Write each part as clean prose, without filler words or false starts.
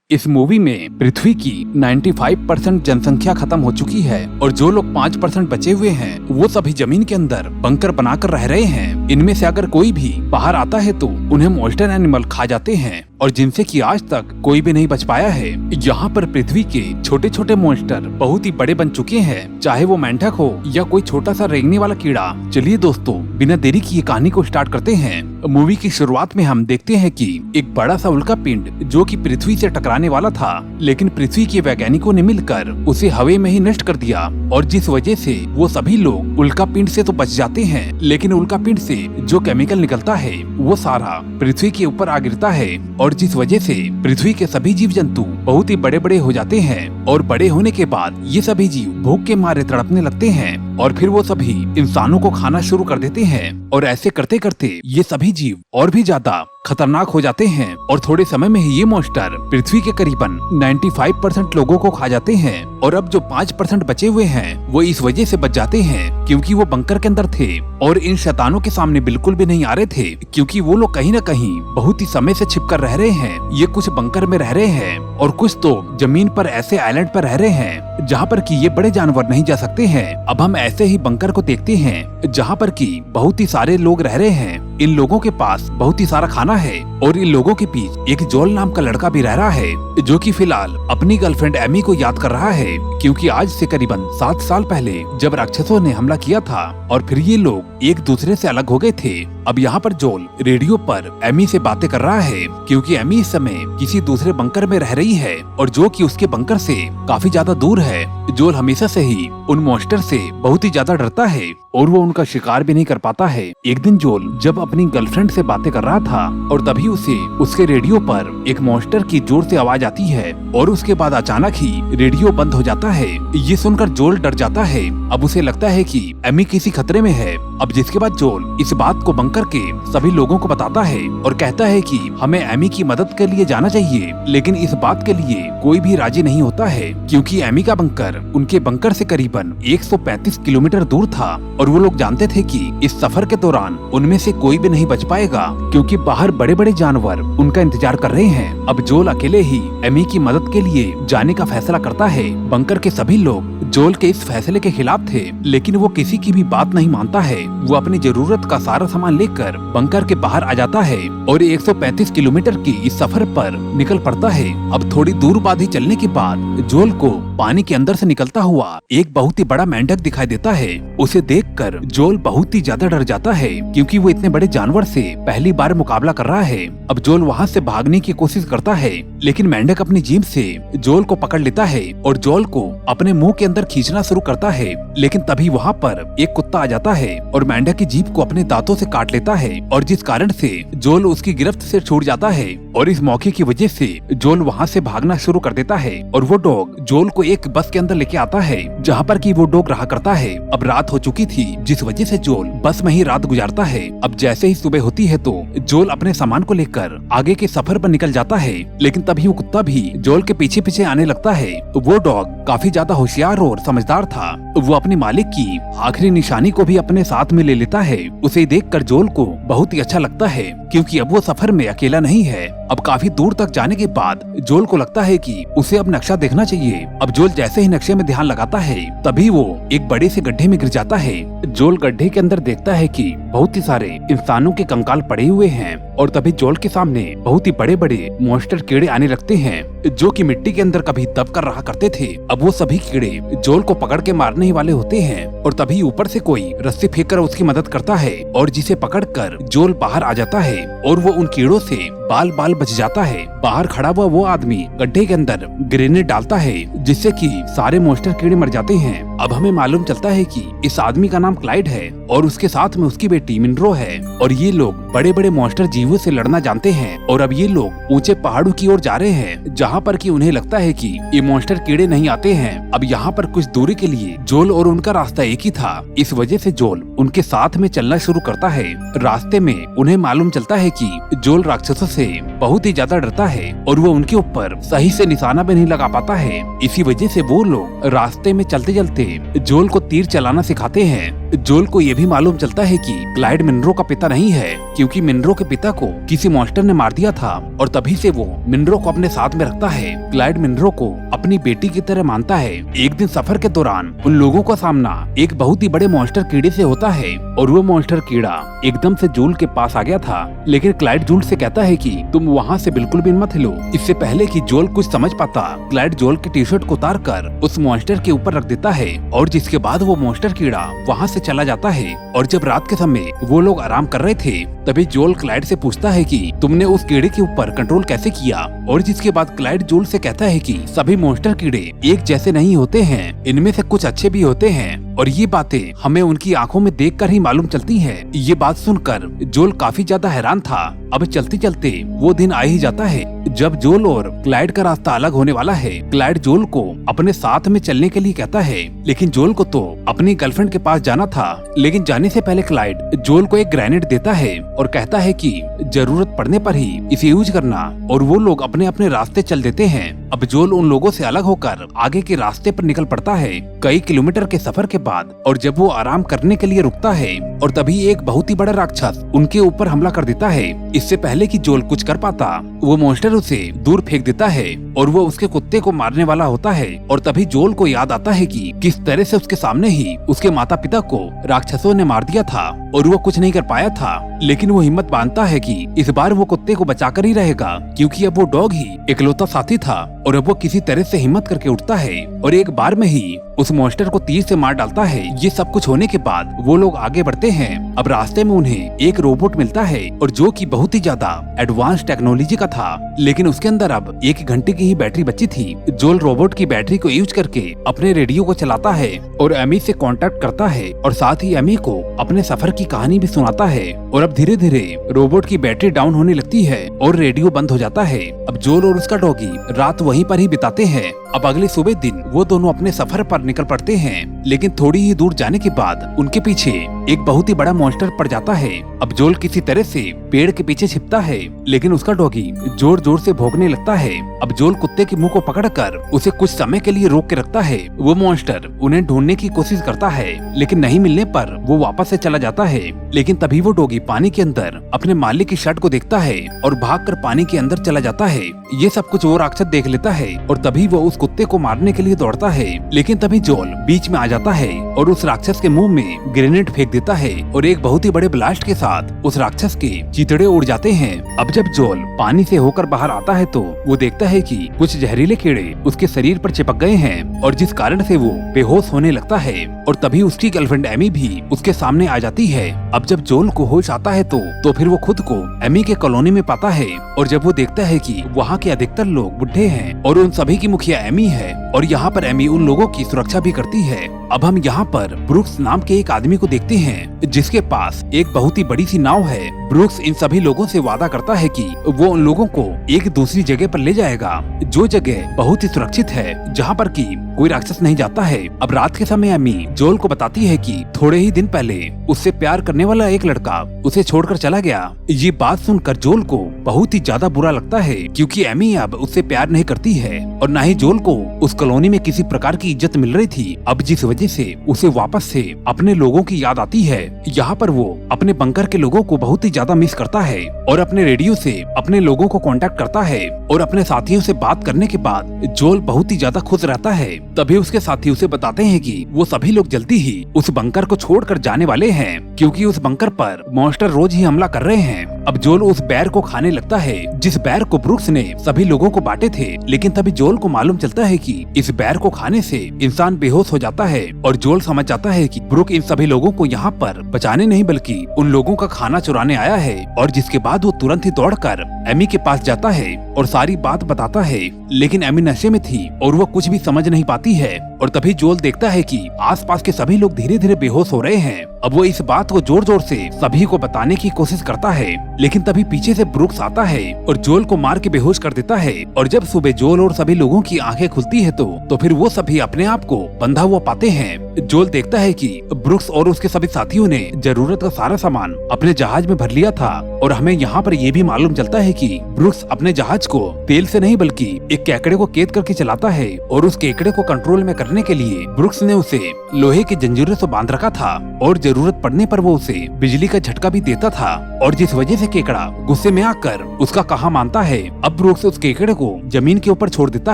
इस मूवी में पृथ्वी की 95% जनसंख्या खत्म हो चुकी है और जो लोग 5% बचे हुए हैं वो सभी जमीन के अंदर बंकर बनाकर रह रहे हैं। इनमें से अगर कोई भी बाहर आता है तो उन्हें मॉन्स्टर एनिमल खा जाते हैं और जिनसे कि आज तक कोई भी नहीं बच पाया है। यहाँ पर पृथ्वी के छोटे छोटे मॉन्स्टर बहुत ही बड़े बन चुके हैं, चाहे वो मेंढक हो या कोई छोटा सा रेंगने वाला कीड़ा। चलिए दोस्तों, बिना देरी की ये कहानी को स्टार्ट करते हैं। मूवी की शुरुआत में हम देखते हैं कि एक बड़ा सा उल्का पिंड जो कि पृथ्वी से टकराने वाला था, लेकिन पृथ्वी के वैज्ञानिकों ने मिलकर उसे हवा में ही नष्ट कर दिया और जिस वजह से वो सभी लोग उल्का पिंड से तो बच जाते हैं, लेकिन उल्का पिंड से जो केमिकल निकलता है वो सारा पृथ्वी के ऊपर आ गिरता है और जिस वजह से पृथ्वी के सभी जीव जंतु बहुत ही बड़े बड़े हो जाते हैं और बड़े होने के बाद ये सभी जीव भूख के मारे तड़पने लगते हैं और फिर वो सभी इंसानों को खाना शुरू कर देते हैं और ऐसे करते करते ये सभी जीव और भी ज्यादा खतरनाक हो जाते हैं और थोड़े समय में ही ये मॉन्स्टर पृथ्वी के करीबन 95% लोगों को खा जाते हैं और अब जो 5% बचे हुए हैं वो इस वजह से बच जाते हैं क्योंकि वो बंकर के अंदर थे और इन शैतानों के सामने बिल्कुल भी नहीं आ रहे थे, क्योंकि वो लोग कहीं न कहीं बहुत ही समय से छिप कर रह रहे हैं। ये कुछ बंकर में रह रहे हैं और कुछ तो जमीन पर ऐसे आइलैंड पर रह रहे हैं जहाँ पर कि ये बड़े जानवर नहीं जा सकते हैं। अब हम ऐसे ही बंकर को देखते हैं जहाँ पर कि बहुत ही सारे लोग रह रहे हैं। इन लोगों के पास बहुत ही सारा खाना है और इन लोगों के बीच एक जोल नाम का लड़का भी रह रहा है जो कि फिलहाल अपनी गर्लफ्रेंड एमी को याद कर रहा है, क्योंकि आज से करीबन 7 साल पहले जब राक्षसों ने हमला किया था और फिर ये लोग एक दूसरे से अलग हो गए थे। अब यहाँ पर जोल रेडियो पर एमी से बातें कर रहा है क्योंकि एमी इस समय किसी दूसरे बंकर में रह रही है और जो कि उसके बंकर से काफी ज्यादा दूर है। जोल हमेशा से ही उन मॉन्स्टर से बहुत ही ज्यादा डरता है और वो उनका शिकार भी नहीं कर पाता है। एक दिन जोल जब अपनी गर्लफ्रेंड से बातें कर रहा था और तभी उसे उसके रेडियो पर एक मॉन्स्टर की जोर से आवाज आती है और उसके बाद अचानक ही रेडियो बंद हो जाता है। ये सुनकर जोल डर जाता है। अब उसे लगता है कि एमी किसी खतरे में है। अब जिसके बाद जोल इस बात को बंकर के सभी लोगों को बताता है और कहता है कि हमें एमी की मदद के लिए जाना चाहिए, लेकिन इस बात के लिए कोई भी राजी नहीं होता है क्योंकि एमी का बंकर उनके बंकर से करीबन 135 किलोमीटर दूर था और वो लोग जानते थे कि इस सफर के दौरान उनमें से कोई भी नहीं बच पाएगा क्योंकि बाहर बड़े बड़े जानवर उनका इंतजार कर रहे हैं। अब जोल अकेले ही एमी की मदद के लिए जाने का फैसला करता है। बंकर के सभी लोग जोल के इस फैसले के खिलाफ थे, लेकिन वो किसी की भी बात नहीं मानता है। वो अपनी जरूरत का सारा सामान लेकर बंकर के बाहर आ जाता है और 135 किलोमीटर की इस सफर पर निकल पड़ता है। अब थोड़ी दूर बाद ही चलने के बाद जोल को पानी के अंदर से निकलता हुआ एक बहुत ही बड़ा मेंढक दिखाई देता है। उसे देखकर जोल बहुत ही ज्यादा डर जाता है क्योंकि वो इतने बड़े जानवर से पहली बार मुकाबला कर रहा है। अब जोल वहाँ से भागने की कोशिश करता है, लेकिन मेंढक अपनी जीभ से जोल को पकड़ लेता है और जोल को अपने मुंह के अंदर खींचना शुरू करता है, लेकिन तभी वहाँ पर एक कुत्ता आ जाता है और मेंढक की जीभ को अपने दांतों से काट लेता है और जिस कारण से जोल उसकी गिरफ्त से छूट जाता है और इस मौके की वजह से जोल वहाँ से भागना शुरू कर देता है और वो डॉग जोल को एक बस के अंदर लेके आता है जहाँ पर कि वो डॉग रहा करता है। अब रात हो चुकी थी जिस वजह से जोल बस में ही रात गुजारता है। अब जैसे ही सुबह होती है तो जोल अपने सामान को लेकर आगे के सफर पर निकल जाता है, लेकिन तभी वो कुत्ता भी जोल के पीछे पीछे आने लगता है। वो डॉग काफी ज्यादा होशियार और समझदार था। वो अपने मालिक की आखिरी निशानी को भी अपने साथ में ले लेता है। उसे देखकर जोल को बहुत ही अच्छा लगता है क्योंकि अब वो सफर में अकेला नहीं है। अब काफी दूर तक जाने के बाद जोल को लगता है कि उसे अब नक्शा देखना चाहिए। अब जोल जैसे ही नक्शे में ध्यान लगाता है तभी वो एक बड़े से गड्ढे में गिर जाता है। जोल गड्ढे के अंदर देखता है कि बहुत ही सारे इंसानों के कंकाल पड़े हुए हैं और तभी जोल के सामने बहुत ही बड़े बड़े मॉन्स्टर कीड़े आने लगते हैं जो कि मिट्टी के अंदर कभी दब कर रहा करते थे। अब वो सभी कीड़े जोल को पकड़ के मारने ही वाले होते हैं और तभी ऊपर से कोई रस्सी फेंक कर उसकी मदद करता है और जिसे पकड़कर जोल बाहर आ जाता है और वो उन कीड़ों से बाल बाल बच जाता है। बाहर खड़ा हुआ वो आदमी गड्ढे के अंदर ग्रेनेड डालता है जिससे कि सारे मॉन्स्टर कीड़े मर जाते हैं। अब हमें मालूम चलता है कि इस आदमी का नाम क्लाइड है और उसके साथ में उसकी बेटी मिनरो है और ये लोग बड़े बड़े मॉन्स्टर जीवों से लड़ना जानते हैं और अब ये लोग ऊंचे पहाड़ों की ओर जा रहे हैं जहाँ पर कि उन्हें लगता है कि ये मॉन्स्टर कीड़े नहीं आते हैं। अब यहाँ पर कुछ दूरी के लिए जोल और उनका रास्ता एक ही था, इस वजह से जोल उनके साथ में चलना शुरू करता है। रास्ते में उन्हें मालूम चलता है कि जोल राक्षसों से बहुत ही ज्यादा डरता है और वो उनके ऊपर सही से निशाना भी नहीं लगा पाता है। इसी वजह से वो लोग रास्ते में चलते चलते जोल को तीर चलाना सिखाते हैं जोल को ये भी मालूम चलता है कि क्लाइड मिनरो का पिता नहीं है, क्योंकि मिनरो के पिता को किसी मॉन्स्टर ने मार दिया था और तभी से वो मिनरो को अपने साथ में रखता है। क्लाइड मिनरो को अपनी बेटी की तरह मानता है। एक दिन सफर के दौरान उन लोगों का सामना एक बहुत ही बड़े मॉन्स्टर कीड़े से होता है और वो मॉन्स्टर कीड़ा एकदम से जूल के पास आ गया था। लेकिन क्लाइड जूल से कहता है कि तुम वहाँ से बिल्कुल भी मत हिलो। इससे पहले कि जोल कुछ समझ पाता, क्लाइड जोल की टी शर्ट को उतार कर उस मॉन्स्टर के ऊपर रख देता है और जिसके बाद वो मॉन्स्टर कीड़ा वहाँ से चला जाता है। और जब रात के समय वो लोग आराम कर रहे थे तभी जोल क्लाइड से पूछता है कि तुमने उस कीड़े के ऊपर कंट्रोल कैसे किया। और जिसके बाद क्लाइड जोल से कहता है कि सभी मॉन्स्टर कीड़े एक जैसे नहीं होते हैं, इनमें से कुछ अच्छे भी होते हैं और ये बातें हमें उनकी आंखों में देखकर ही मालूम चलती है। ये बात सुनकर जोल काफी ज्यादा हैरान था। अब चलते चलते वो दिन आ ही जाता है जब जोल और क्लाइड का रास्ता अलग होने वाला है। क्लाइड जोल को अपने साथ में चलने के लिए कहता है, लेकिन जोल को तो अपनी गर्लफ्रेंड के पास जाना था। लेकिन जाने से पहले क्लाइड जोल को एक ग्रेनेड देता है और कहता है कि जरूरत पड़ने पर ही इसे यूज करना। और वो लोग अपने अपने रास्ते चल देते हैं। अब जोल उन लोगों से अलग होकर आगे के रास्ते पर निकल पड़ता है कई किलोमीटर के सफर के बाद। और जब वो आराम करने के लिए रुकता है और तभी एक बहुत ही बड़ा राक्षस उनके ऊपर हमला कर देता है। इससे पहले कि जोल कुछ कर पाता, वो मॉन्स्टर उसे दूर फेंक देता है और वो उसके कुत्ते को मारने वाला होता है। और तभी जोल को याद आता है कि किस तरह से उसके सामने ही उसके माता पिता को राक्षसों ने मार दिया था और वो कुछ नहीं कर पाया था। लेकिन वो हिम्मत बांधता है कि इस बार वो कुत्ते को बचाकर ही रहेगा, क्योंकि अब वो डॉग ही इकलौता साथी था। और अब वो किसी तरह से हिम्मत करके उठता है और एक बार में ही उस मॉन्स्टर को तीर से मार डालता है। ये सब कुछ होने के बाद वो लोग आगे बढ़ते हैं। अब रास्ते में उन्हें एक रोबोट मिलता है और जो कि बहुत ही ज्यादा एडवांस टेक्नोलॉजी का था, लेकिन उसके अंदर अब 1 घंटे की ही बैटरी बची थी। जोल रोबोट की बैटरी को यूज करके अपने रेडियो को चलाता है और एमी से कांटेक्ट करता है और साथ ही एमी को अपने सफर की कहानी भी सुनाता है। और अब धीरे धीरे रोबोट की बैटरी डाउन होने लगती है और रेडियो बंद हो जाता है। अब जोल और उसका डॉगी रात वहीं पर ही बिताते हैं। अब अगले सुबह दिन वो दोनों अपने सफर पर निकल पड़ते हैं, लेकिन थोड़ी ही दूर जाने के बाद उनके पीछे एक बहुत ही बड़ा मॉन्स्टर पड़ जाता है। अब जोल किसी तरह से पेड़ के पीछे छिपता है, लेकिन उसका डॉगी जोर जोर से भौंकने लगता है। अब जोल कुत्ते के मुंह को पकड़कर उसे कुछ समय के लिए रोक के रखता है। वो मॉन्स्टर उन्हें ढूंढने की कोशिश करता है, लेकिन नहीं मिलने पर वो वापस से चला जाता है। लेकिन तभी वो डॉगी पानी के अंदर अपने मालिक की शर्ट को देखता है और भागकर पानी के अंदर चला जाता है। ये सब कुछ वो राक्षस देख लेता है और तभी वो उस कुत्ते को मारने के लिए दौड़ता है। लेकिन तभी जोल बीच में आ जाता है और उस राक्षस के मुंह में ग्रेनेड फेंक देता है और एक बहुत ही बड़े ब्लास्ट के साथ उस राक्षस के चितड़े उड़ जाते हैं। अब जब जोल पानी से होकर बाहर आता है तो वो देखता है कि कुछ जहरीले कीड़े उसके शरीर पर चिपक गए हैं और जिस कारण से वो बेहोश होने लगता है। और तभी उसकी गर्लफ्रेंड एमी भी उसके सामने आ जाती है। अब जब जोल को होश आता है तो फिर वो खुद को एमी के कॉलोनी में पाता है और जब वो देखता है कि वहाँ के अधिकतर लोग बुढ़े हैं और उन सभी की मुखिया एमी है और यहाँ पर एमी उन लोगों की सुरक्षा भी करती है। अब हम यहाँ पर ब्रूक्स नाम के एक आदमी को देखते हैं जिसके पास एक बहुत ही बड़ी सी नाव है। ब्रूक्स इन सभी लोगों से वादा करता है कि वो उन लोगों को एक दूसरी जगह पर ले जाएगा, जो जगह बहुत ही सुरक्षित है, जहाँ पर कि कोई राक्षस नहीं जाता है। अब रात के समय एमी जोल को बताती है कि थोड़े ही दिन पहले उससे प्यार करने वाला एक लड़का उसे छोड़कर चला गया। ये बात सुनकर जोल को बहुत ही ज्यादा बुरा लगता है, क्योंकि एमी अब उससे प्यार नहीं करती है और न ही जोल को उस कॉलोनी में किसी प्रकार की इज्जत मिल रही थी। अब जिस वजह से उसे वापस से अपने लोगों की याद आती है। यहाँ पर वो अपने बंकर के लोगों को बहुत ही ज्यादा मिस करता है और अपने रेडियो से अपने लोगों को कांटेक्ट करता है और अपने साथियों से बात करने के बाद जोल बहुत ही ज्यादा खुश रहता है। तभी उसके साथी उसे बताते हैं कि वो सभी लोग जल्दी ही उस बंकर को छोड़कर जाने वाले हैं, क्योंकि उस बंकर पर मॉन्स्टर रोज ही हमला कर रहे हैं। अब जोल उस बैर को खाने लगता है जिस बैर को ब्रूक्स ने सभी लोगों को बांटे थे। लेकिन तभी जोल को मालूम चलता है कि इस बैर को खाने से इंसान बेहोश हो जाता है और जोल समझ जाता है कि ब्रूक इन सभी लोगों को यहाँ पर बचाने नहीं बल्कि उन लोगों का खाना चुराने आया है। और जिसके बाद वो तुरंत ही दौड़कर एमी के पास जाता है और सारी बात बताता है। लेकिन एमी नशे में थी और वो कुछ भी समझ नहीं पाती है। और तभी जोल देखता है कि आसपास के सभी लोग धीरे धीरे बेहोश हो रहे हैं। अब वो इस बात को जोर जोर से सभी को बताने की कोशिश करता है, लेकिन तभी पीछे से ब्रूक्स आता है और जोल को मार के बेहोश कर देता है। और जब सुबह जोल और सभी लोगों की आंखें खुलती है तो फिर वो सभी अपने आप को बंधा हुआ पाते हैं जोल देखता है कि ब्रुक्स और उसके सभी साथियों ने जरूरत का सारा सामान अपने जहाज में भर लिया था और हमें यहाँ पर ये भी मालूम चलता है कि ब्रुक्स अपने जहाज को तेल से नहीं बल्कि एक केकड़े को कैद करके चलाता है और उस केकड़े को कंट्रोल में करने के लिए ब्रुक्स ने उसे लोहे की जंजीरों से बांध रखा था और जरूरत पड़ने पर वो उसे बिजली का झटका भी देता था और जिस वजह से केकड़ा गुस्से में आकर उसका कहा मानता है। अब ब्रुक्स उस केकड़े को जमीन के ऊपर छोड़ देता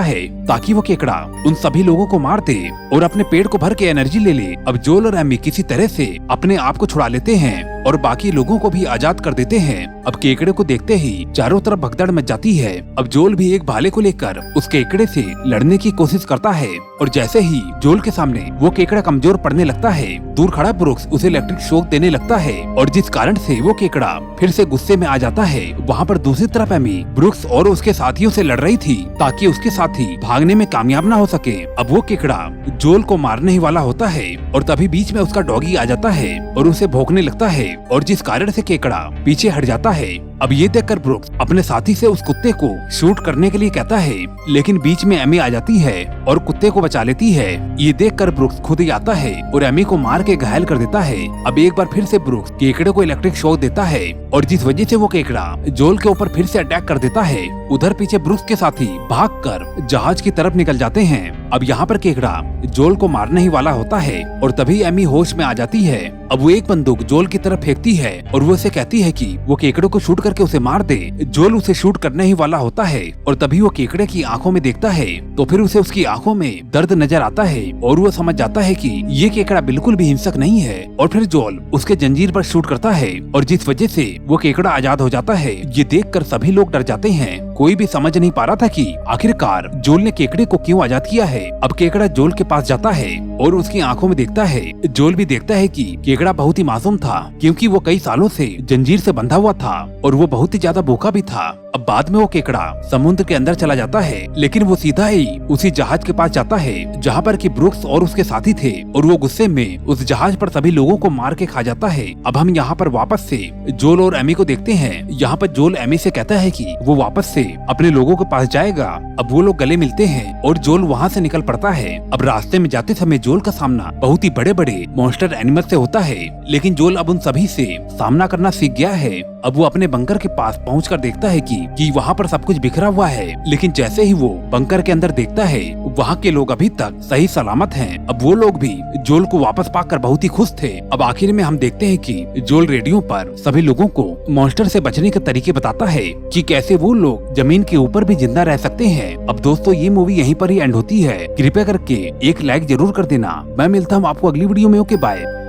है ताकि वो केकड़ा उन सभी लोगों को मार दे और अपने पेट को भर के एनर्जी ले ले। अब जोल और एमी किसी तरह से अपने आप को छुड़ा लेते हैं और बाकी लोगों को भी आजाद कर देते हैं। अब केकड़े को देखते ही चारों तरफ भगदड़ मच जाती है। अब जोल भी एक भाले को लेकर उस केकड़े से लड़ने की कोशिश करता है और जैसे ही जोल के सामने वो केकड़ा कमजोर पड़ने लगता है, दूर खड़ा ब्रुक्स उसे इलेक्ट्रिक शॉक देने लगता है और जिस कारण से वो केकड़ा फिर से गुस्से में आ जाता है। वहाँ पर दूसरी तरफ एमी ब्रुक्स और उसके साथियों से लड़ रही थी ताकि उसके साथी भागने में कामयाब न हो सके। अब वो केकड़ा जोल को मारने ही वाला होता है और तभी बीच में उसका डॉगी आ जाता है और उसे भौंकने लगता है और जिस कारण से केकड़ा पीछे हट जाता है। अब ये देखकर ब्रुक्स अपने साथी से उस कुत्ते को शूट करने के लिए कहता है, लेकिन बीच में एमी आ जाती है और कुत्ते को बचा लेती है। ये देखकर ब्रुक्स खुद ही आता है और एमी को मार के घायल कर देता है। अब एक बार फिर से ब्रुक्स केकड़े को इलेक्ट्रिक शॉक देता है और जिस वजह से वो केकड़ा जोल के ऊपर फिर से अटैक कर देता है। उधर पीछे ब्रुक्स के साथी भागकर जहाज की तरफ निकल जाते हैं। अब यहाँ पर केकड़ा जोल को मारने ही वाला होता है और तभी एमी होश में आ जाती है। अब वो एक बंदूक जोल की तरफ फेंकती है और वो उसे कहती है कि वो केकड़े को शूट करके उसे मार दे। जोल उसे शूट करने ही वाला होता है और तभी वो केकड़े की आंखों में देखता है तो फिर उसे उसकी आंखों में दर्द नजर आता है और वो समझ जाता है कि ये केकड़ा बिल्कुल भी हिंसक नहीं है और फिर जोल उसके जंजीर पर शूट करता है और जिस वजह से वो केकड़ा आजाद हो जाता है। ये देखकर सभी लोग डर जाते हैं। कोई भी समझ नहीं पा रहा था कि आखिरकार जोल ने केकड़े को क्यों आजाद किया है। अब केकड़ा जोल के पास जाता है और उसकी आंखों में देखता है। जोल भी देखता है कि केकड़ा बहुत ही मासूम था क्योंकि वो कई सालों से जंजीर से बंधा हुआ था और वो बहुत ही ज्यादा भूखा भी था। अब बाद में वो केकड़ा समुद्र के अंदर चला जाता है, लेकिन वो सीधा ही उसी जहाज के पास जाता है जहाँ पर कि ब्रुक्स और उसके साथी थे और वो गुस्से में उस जहाज पर सभी लोगों को मार के खा जाता है। अब हम यहाँ पर वापस से जोल और एमी को देखते हैं। यहाँ पर जोल एमी से कहता है कि वो वापस से अपने लोगों के पास जाएगा। अब वो लोग गले मिलते हैं और जोल वहाँ से निकल पड़ता है। अब रास्ते में जाते समय जोल का सामना बहुत ही बड़े बड़े मॉन्स्टर एनिमल से होता है, लेकिन जोल अब उन सभी से सामना करना सीख गया है। अब वो अपने बंकर के पास पहुंचकर देखता है कि वहाँ पर सब कुछ बिखरा हुआ है, लेकिन जैसे ही वो बंकर के अंदर देखता है वहाँ के लोग अभी तक सही सलामत हैं। अब वो लोग भी जोल को वापस पाकर बहुत ही खुश थे। अब आखिर में हम देखते हैं कि जोल रेडियो पर सभी लोगों को मॉन्स्टर से बचने के तरीके बताता है कि कैसे वो लोग जमीन के ऊपर भी जिंदा रह सकते हैं। अब दोस्तों ये मूवी यहीं पर ही एंड होती है। कृपया करके एक लाइक जरूर कर देना। मैं मिलता हूँ आपको अगली वीडियो में। Okay bye.